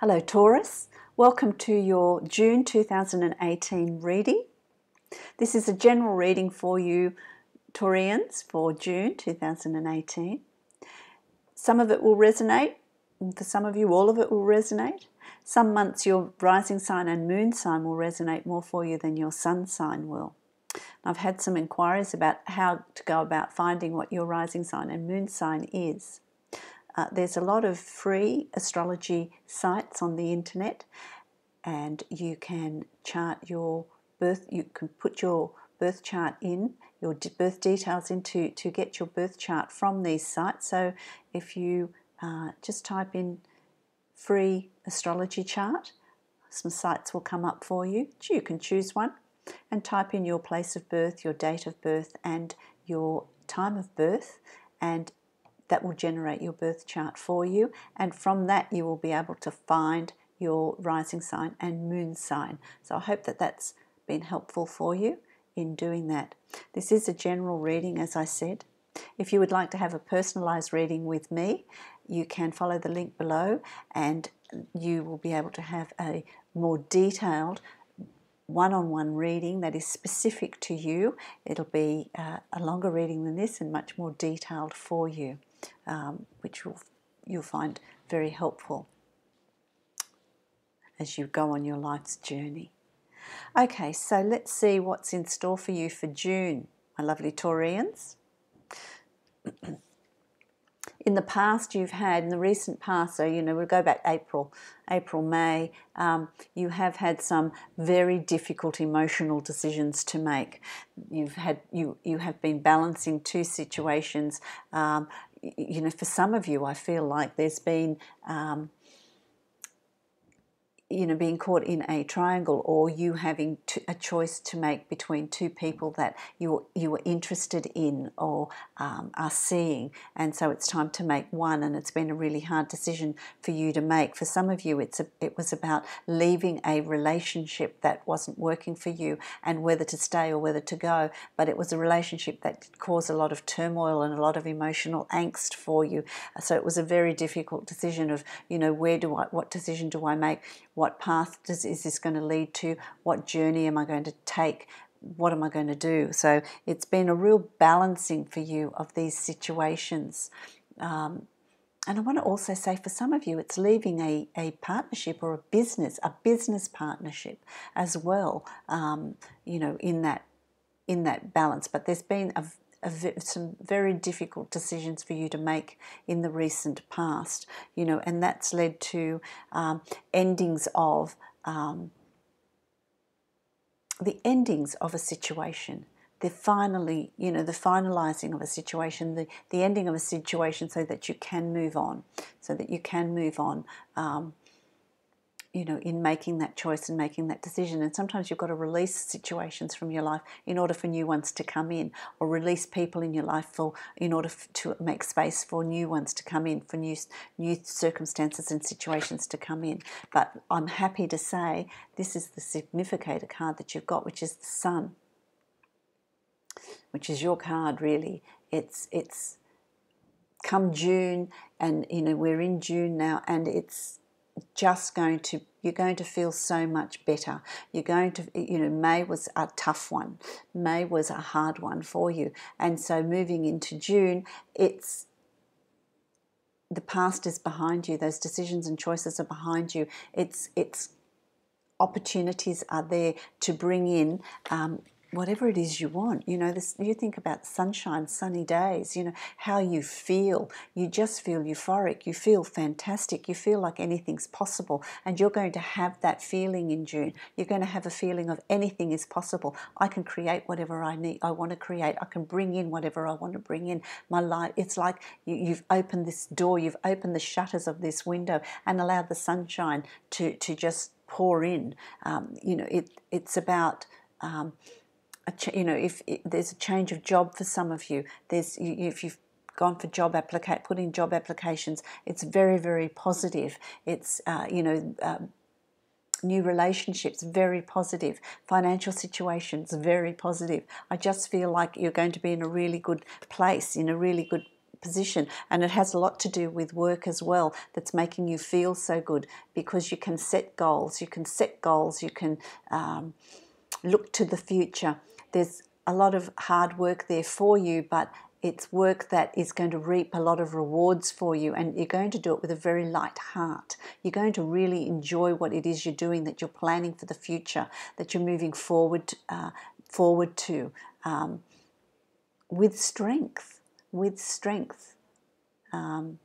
Hello Taurus, welcome to your June 2018 reading. This is a general reading for you Taurians for June 2018. Some of it will resonate, and for some of you all of it will resonate. Some months your rising sign and moon sign will resonate more for you than your sun sign will. I've had some inquiries about how to go about finding what your rising sign and moon sign is. There's a lot of free astrology sites on the internet, and you can chart your birth. You can put your birth chart in, your birth details into to get your birth chart from these sites. So if you just type in free astrology chart, some sites will come up for you. You can choose one and type in your place of birth, your date of birth, and your time of birth, and that will generate your birth chart for you, and from that you will be able to find your rising sign and moon sign. So I hope that that's been helpful for you in doing that. This is a general reading, as I said. If you would like to have a personalized reading with me, you can follow the link below and you will be able to have a more detailed one-on-one reading that is specific to you. It'll be a longer reading than this and much more detailed for you, which you'll find very helpful as you go on your life's journey. Okay, so let's see what's in store for you for June, my lovely Taurians. In the past you've had, in the recent past, so we'll go back April, May, you have had some very difficult emotional decisions to make. You have been balancing two situations. For some of you I feel like there's been being caught in a triangle, or you having a choice to make between two people that you were interested in or are seeing, and so it's time to make one, and it's been a really hard decision for you to make. For some of you it was about leaving a relationship that wasn't working for you and whether to stay or whether to go, but it was a relationship that caused a lot of turmoil and a lot of emotional angst for you. So it was a very difficult decision of, what decision do I make? What path is this going to lead to? What journey am I going to take? What am I going to do? So it's been a real balancing for you of these situations. And I want to also say for some of you, it's leaving a partnership or a business partnership as well, in that balance. But there's been some very difficult decisions for you to make in the recent past, and that's led to endings of a situation. The finalizing of a situation, the ending of a situation, so that you can move on, in making that choice and making that decision. And sometimes you've got to release situations from your life in order for new ones to come in, or release people in your life in order to make space for new ones to come in, for new circumstances and situations to come in. But I'm happy to say this is the significator card that you've got, which is the Sun, which is your card really. It's come June, and we're in June now, and it's just you're going to feel so much better. You're going to, May was a tough one. May was a hard one for you. And so moving into June, the past is behind you. Those decisions and choices are behind you. It's opportunities are there to bring in whatever it is you want. You think about sunshine, sunny days, how you feel. You just feel euphoric. You feel fantastic. You feel like anything's possible. And you're going to have that feeling in June. You're going to have a feeling of anything is possible. I can create whatever I want to create. I can bring in whatever I want to bring in. My life, it's like you've opened this door, you've opened the shutters of this window and allowed the sunshine to just pour in. It's about... if there's a change of job for some of you, if you've gone for put in job applications, it's very, very positive. It's new relationships, very positive. Financial situations, very positive. I just feel like you're going to be in a really good place, in a really good position, and it has a lot to do with work as well, that's making you feel so good, because you can set goals, you can look to the future. There's a lot of hard work there for you, but it's work that is going to reap a lot of rewards for you, and you're going to do it with a very light heart. You're going to really enjoy what it is you're doing, that you're planning for the future, that you're moving forward to, with strength, and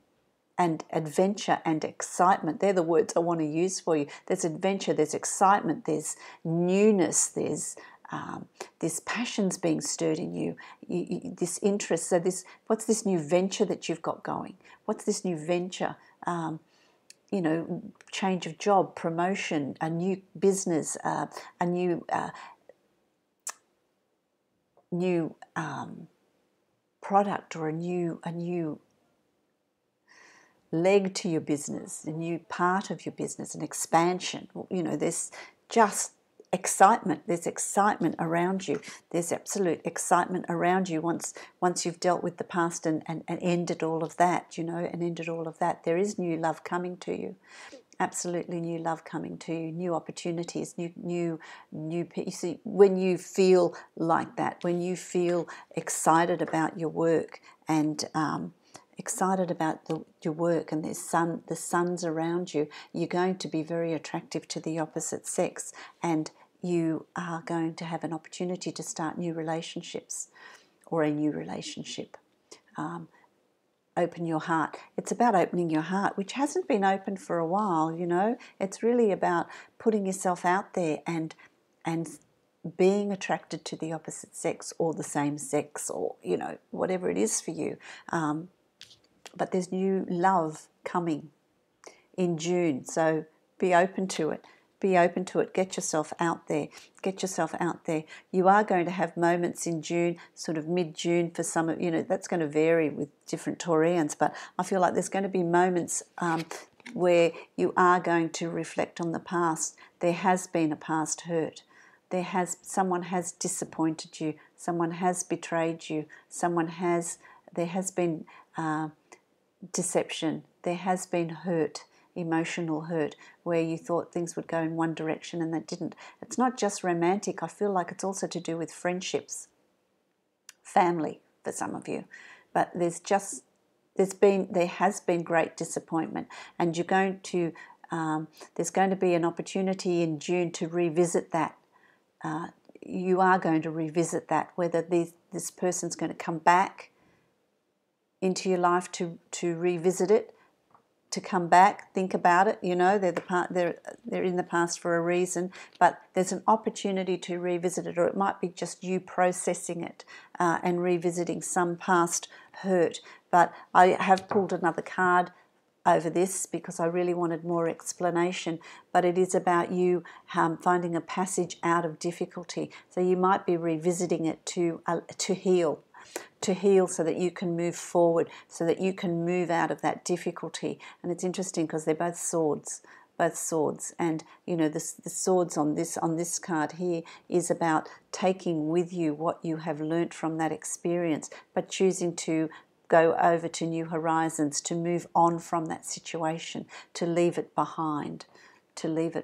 adventure and excitement. They're the words I want to use for you. There's adventure, there's excitement, there's newness, there's this passion's being stirred in you, this interest. So what's this new venture that you've got going? What's this new venture? Change of job, promotion, a new business, a new product, or a new leg to your business, a new part of your business, an expansion. There's just excitement. There's excitement around you. There's absolute excitement around you once you've dealt with the past and ended all of that, There is new love coming to you. Absolutely new love coming to you, new opportunities, new. You see, when you feel like that, when you feel excited about your work and excited about your work, and the sun's around you, you're going to be very attractive to the opposite sex, and you are going to have an opportunity to start new relationships, or a new relationship. Open your heart. It's about opening your heart, which hasn't been opened for a while. It's really about putting yourself out there and being attracted to the opposite sex, or the same sex, or whatever it is for you. But there's new love coming in June, so be open to it. Be open to it. Get yourself out there. Get yourself out there. You are going to have moments in June, sort of mid-June for some of, that's going to vary with different Taurians, but I feel like there's going to be moments where you are going to reflect on the past. There has been a past hurt. Someone has disappointed you. Someone has betrayed you. There has been deception. There has been hurt, emotional hurt, where you thought things would go in one direction and they didn't. It's not just romantic. I feel like it's also to do with friendships, family for some of you. But there has been great disappointment, and there's going to be an opportunity in June to revisit that. You are going to revisit that, whether this person's going to come back into your life to revisit it, to come back, think about it. They're in the past for a reason, but there's an opportunity to revisit it, or it might be just you processing it and revisiting some past hurt. But I have pulled another card over this because I really wanted more explanation, but it is about you finding a passage out of difficulty. So you might be revisiting it to heal. To heal, so that you can move forward, so that you can move out of that difficulty. And it's interesting because they're both swords, and the swords on this card here is about taking with you what you have learnt from that experience, but choosing to go over to new horizons, to move on from that situation, to leave it behind, even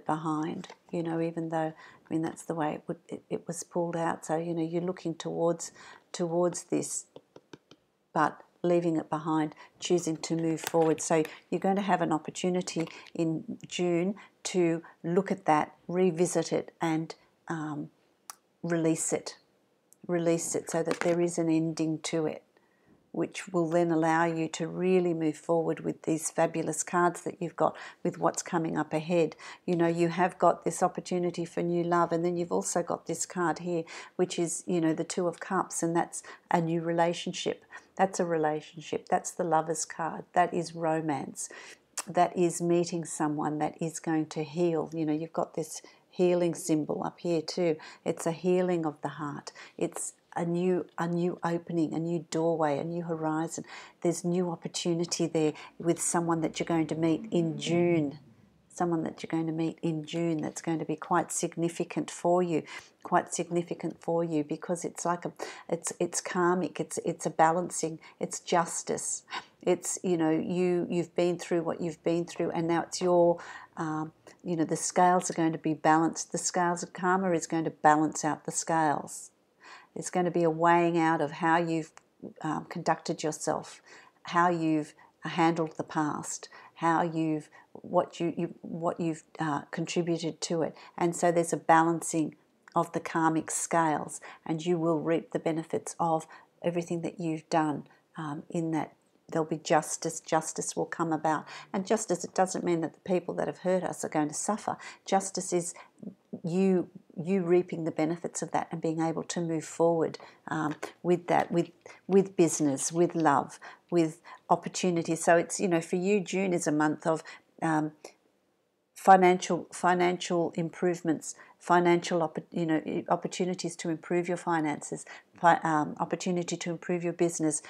though, that's the way it was pulled out. So, you're looking towards this, but leaving it behind, choosing to move forward. So you're going to have an opportunity in June to look at that, revisit it, and release it so that there is an ending to it, which will then allow you to really move forward with these fabulous cards that you've got, with what's coming up ahead. You have got this opportunity for new love, and then you've also got this card here, which is, the Two of Cups, and that's a new relationship. That's a relationship. That's the Lover's card. That is romance. That is meeting someone that is going to heal. You've got this healing symbol up here too. It's a healing of the heart. It's a new opening, a new doorway, a new horizon. There's new opportunity there with someone that you're going to meet in June. someone that you're going to meet in June that's going to be quite significant for you, because it's like it's karmic, it's a balancing, it's justice, it's, you know, you've been through what you've been through, and now it's your, you know, the scales are going to be balanced. The scales of karma is going to balance out the scales. It's going to be a weighing out of how you've conducted yourself, how you've handled the past, what you've contributed to it, and so there's a balancing of the karmic scales, and you will reap the benefits of everything that you've done. In that, there'll be justice. Justice will come about, and justice, it doesn't mean that the people that have hurt us are going to suffer. Justice is you reaping the benefits of that and being able to move forward with that, with business, with love, with opportunity. So it's, you know, for you, June is a month of financial improvements, opportunities to improve your finances, opportunity to improve your business.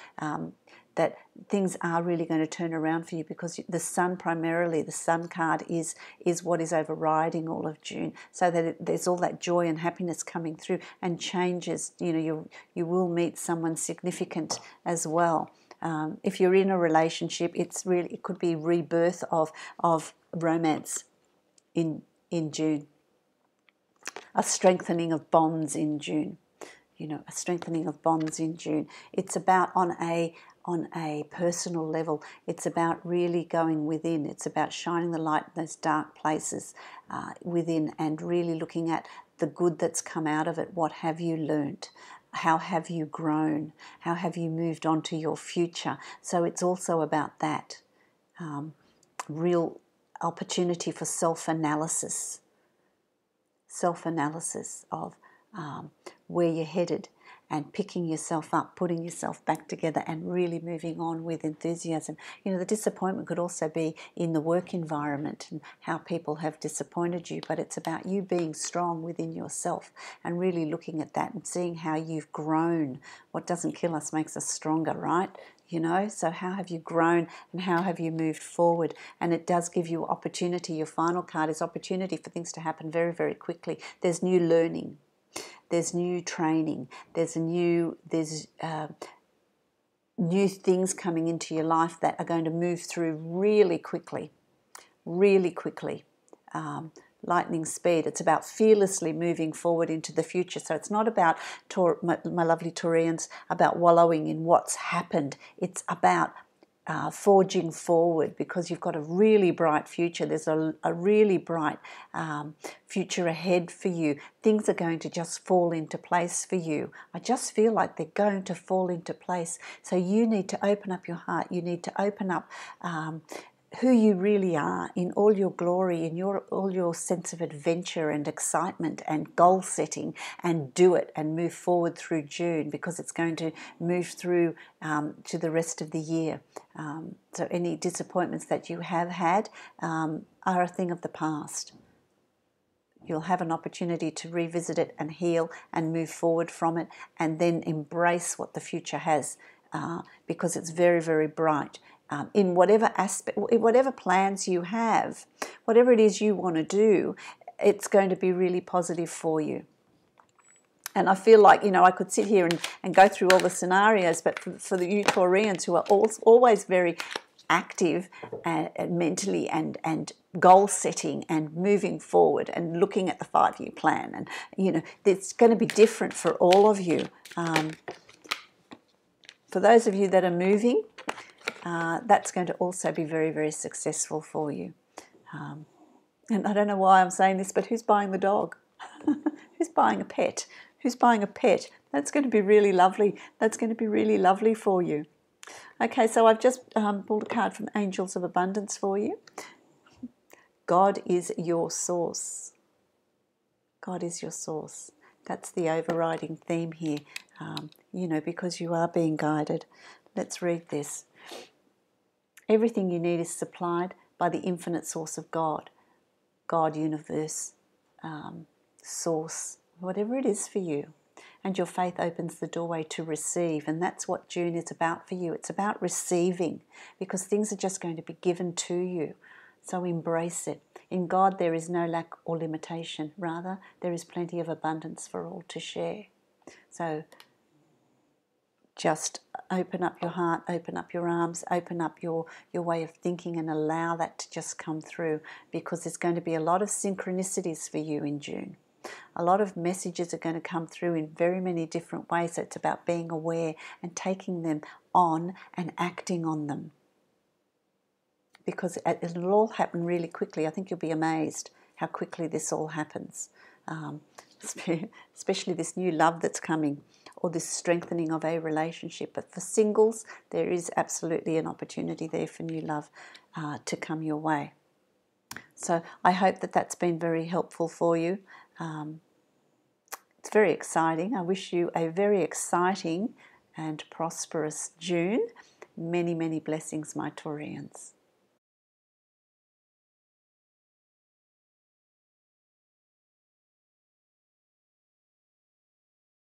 That things are really going to turn around for you, because the sun, primarily the sun card, is what is overriding all of June, so that there's all that joy and happiness coming through, and changes. You know, you will meet someone significant as well. If you're in a relationship, it could be rebirth of romance in June, a strengthening of bonds in June. You know, a strengthening of bonds in June. It's about on a personal level. It's about really going within. It's about shining the light in those dark places within, and really looking at the good that's come out of it. What have you learnt? How have you grown? How have you moved on to your future? So it's also about that real opportunity for self-analysis of where you're headed, and picking yourself up, putting yourself back together, and really moving on with enthusiasm. You know, the disappointment could also be in the work environment and how people have disappointed you, but it's about you being strong within yourself and really looking at that and seeing how you've grown. What doesn't kill us makes us stronger, right? You know, so how have you grown and how have you moved forward? And it does give you opportunity. Your final card is opportunity for things to happen very, very quickly. There's new learning. There's new training. There's new things coming into your life that are going to move through really quickly, lightning speed. It's about fearlessly moving forward into the future. So it's not about, my lovely Taurians, about wallowing in what's happened. It's about forging forward, because you've got a really bright future. There's a really bright future ahead for you. Things are going to just fall into place for you. I just feel like they're going to fall into place. So you need to open up your heart. You need to open up who you really are in all your glory, in all your sense of adventure and excitement and goal setting, and do it and move forward through June, because it's going to move through to the rest of the year. So any disappointments that you have had are a thing of the past. You'll have an opportunity to revisit it and heal and move forward from it, and then embrace what the future has, because it's very, very bright. In whatever aspect, whatever plans you have, whatever it is you want to do, it's going to be really positive for you. And I feel like, you know, I could sit here and go through all the scenarios, but for the you Taurians who are always very active mentally and goal setting and moving forward and looking at the 5-year plan, and, you know, it's going to be different for all of you. For those of you that are moving, that's going to also be very, very successful for you. And I don't know why I'm saying this, but who's buying the dog? Who's buying a pet? Who's buying a pet? That's going to be really lovely. That's going to be really lovely for you. Okay, so I've just pulled a card from Angels of Abundance for you. God is your source. God is your source. That's the overriding theme here, you know, because you are being guided. Let's read this. Everything you need is supplied by the infinite source of God. God, universe, source, whatever it is for you. And your faith opens the doorway to receive. And that's what June is about for you. It's about receiving, because things are just going to be given to you. So embrace it. In God there is no lack or limitation. Rather, there is plenty of abundance for all to share. So just open up your heart, open up your arms, open up your way of thinking, and allow that to just come through, because there's going to be a lot of synchronicities for you in June. A lot of messages are going to come through in very many different ways. So it's about being aware and taking them on and acting on them, because it'll all happen really quickly. I think you'll be amazed how quickly this all happens, especially this new love that's coming, or this strengthening of a relationship. But for singles, there is absolutely an opportunity there for new love to come your way. So I hope that that's been very helpful for you. It's very exciting. I wish you a very exciting and prosperous June. Many, many blessings, my Taurians.